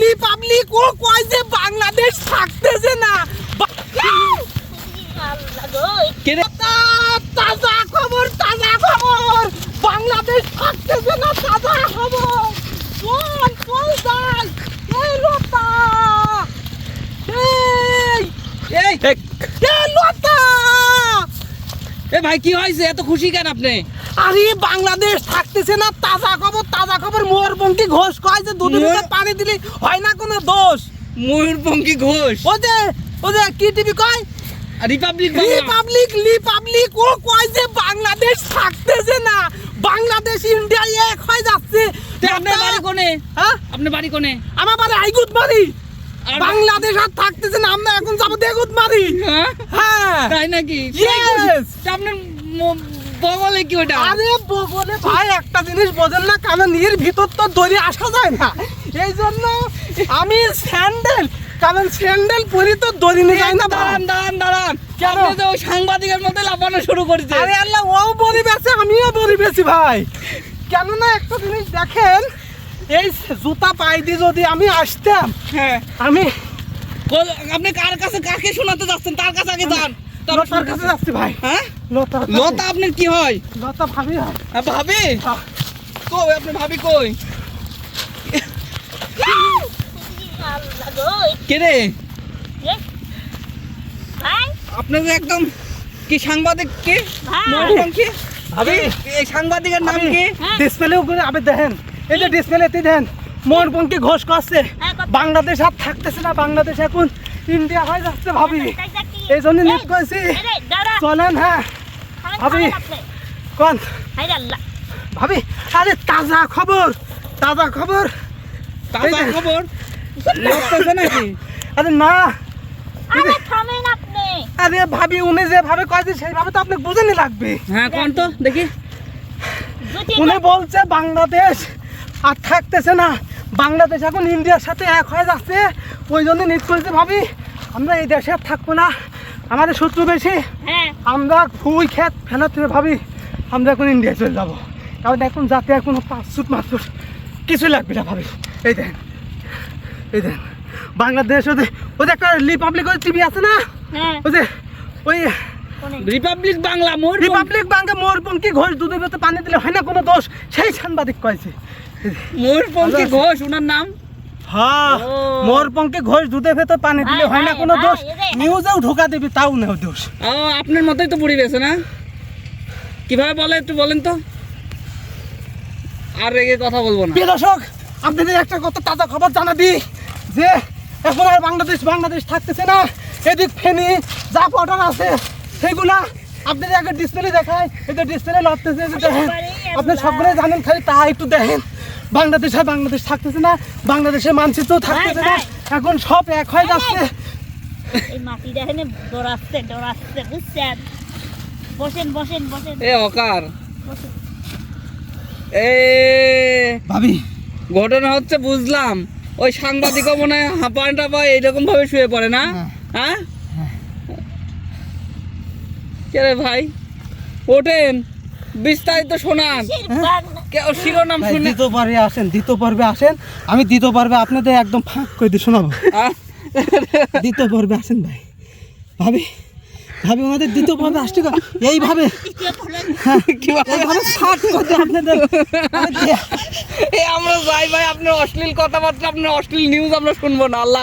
Republic ও কয় যে বাংলাদেশ থাকতেছে না। তাজা খবর বাংলাদেশ থাকতেছে না, তাজা খবর। চল যাই। এই লতা, এই লতা। এ ভাই কি হয়েছে, এত খুশি কেন আপনি? আরে বাংলাদেশ থাকতেছে না, তাজা খবর। ময়ূরপঙ্খী ঘোষ কয় যে দুধের মধ্যে পানি দিলে হয় না কোনো দোষ। ময়ূরপঙ্খী ঘোষ ও যে কি টিভি কয়, রিপাবলিক ও কয় যে বাংলাদেশ থাকতেছে না, বাংলাদেশ ইন্ডিয়া এক হয়ে যাচ্ছে। আপনার বাড়ি কোনে? হ্যাঁ, আপনার বাড়ি কোনে? আমার বাড়ি আইগুত মারি। বাংলাদেশ আর থাকতেছে না, আমরা এখন যাবো দেগুত মারি। হ্যাঁ তাই নাকি? Yes! আপনার বগলে কি ওটা? আরে বগলে ভাই একটা জিনিস বোঝেন না, কারণ এর ভিতর তো দড়ি আসা যায় না, এই জন্য আমি স্যান্ডেল পরি তো দড়ি নিয়ে যায় না। দাঁড়ান কেন? আপনি তো ওই সাংবাদিকের মধ্যে লাফানো শুরু করেছে। আরে আল্লাহ, ও বড়ি বেছে, আমিও বড়ি বেছি ভাই। কেননা একটা জিনিস দেখেন, এই জুতা পাই দিয়ে যদি আমি আসতাম, হ্যাঁ, আমি আপনি কার কাছে কাকে শোনাতে যাচ্ছেন? তার কাছে আগে যান। লতার কাছে যাচ্ছি ভাই। হ্যাঁ, লতা লতা আপনার কি হয়? লতা ভাবি হয়। ভাবি হ্যাঁ। কই, আপনি ভাবি কই? কে রে? আপনার একদম কি সাংবাদিক কে? ময়ূরপঙ্খী ভাবি, এই সাংবাদিকের নাম কি? ডিসপ্লে উপরে আবে দেখেন, এই যে ডিসপ্লেতে দেন ময়ূরপঙ্খী ঘোষ করছে বাংলাদেশ আর থাকতেছে না, বাংলাদেশ এখন ইন্ডিয়া হয়ে যাচ্ছে ভাবি। এই জন্য নিট করেছি, চলেন। হ্যাঁ ভাবি, কোন ভাবি? আরে তাজা খবর। তাজা খবর লড়তেছে নাকি? আরে না, আরে ভাবি উনি যেভাবে কয়েছে সেইভাবে তো আপনি বুঝেনি লাগবে। হ্যাঁ কোন তো দেখি। উনি বলছে বাংলাদেশ আর থাকতেছে না, বাংলাদেশ এখন ইন্ডিয়ার সাথে এক হয়ে যাচ্ছে, ওই জন্য নিট করেছে ভাবি আমরা এই দেশে আর থাকবো না, আমাদের শত্রু বেশি, আমরা ফুই খেত ফেলাতে ভাবি আমরা এখন ইন্ডিয়া চলে যাবো। কারণ এখন যাতে আর কোনো পাঁচশুট মাসুট কিছুই লাগবে না ভাবি। এই দেন বাংলাদেশ, ওদের একটা রিপাবলিক টিভি আছে না, ওই রিপাবলিক বাংলা ময়ূরপঙ্খী ঘোষ দুধের মধ্যে পানি দিলে হয় না কোনো দোষ, সেই সাংবাদিক কয়েছে। ময়ূরপঙ্খী ঘোষ ওনার নাম। হ্যাঁ, ও। ময়ূরপঙ্খী ঘোষ দুধের ভেতর পানি দিলে হয় না কোনো দোষ, নিউজেও ঢোকা দিবি তাও নেই দোষ। ও আপনার মতোই তো পরিবেশ না? কিভাবে বলে একটু বলেন তো, আর রেগে কথা বলবো না। প্রিয় দর্শক, আপনাদের একটা কথা তাজা খবর জানা দিই যে এখন আর বাংলাদেশ থাকতেছে না। এদিক ফেনী যা পটার আছে সেগুলা আপনাদের আগে ডিসপ্লে দেখায়, এই যে ডিসপ্লে লড়তেছে, দেখেন আপনি সবগুলো জানেন, খালি তা একটু দেখেন। বাংলাদেশ থাকতেছে না, বাংলাদেশের মানচিত্র থাকতেছে না, এখন সব এক হয়ে যাচ্ছে। এ অকার এ ভাবি ঘটনা হচ্ছে বুঝলাম, ওই সাংবাদিকও মনে হয় হাঁপান টাপায় এইরকম ভাবে শুয়ে পড়ে না? হ্যাঁ, কে রে ভাই, ওঠেন বিস্তারিত শোনান, শিরোনাম শুনে। দ্বিতীয় পর্বে আসেন, আমি দ্বিতীয় পর্বে আপনাদের একদম ফাঁক করে দিয়ে শোনাবো। দ্বিতীয় পর্বে আসেন ভাই। ভাবি ওনাদের দ্বিতীয় পর্বে আসছে এইভাবে আপনাদের। আমরা যাই ভাই, আপনার অশ্লীল কথাবার্তা, আপনার অশ্লীল নিউজ আমরা শুনবো না। আল্লাহ।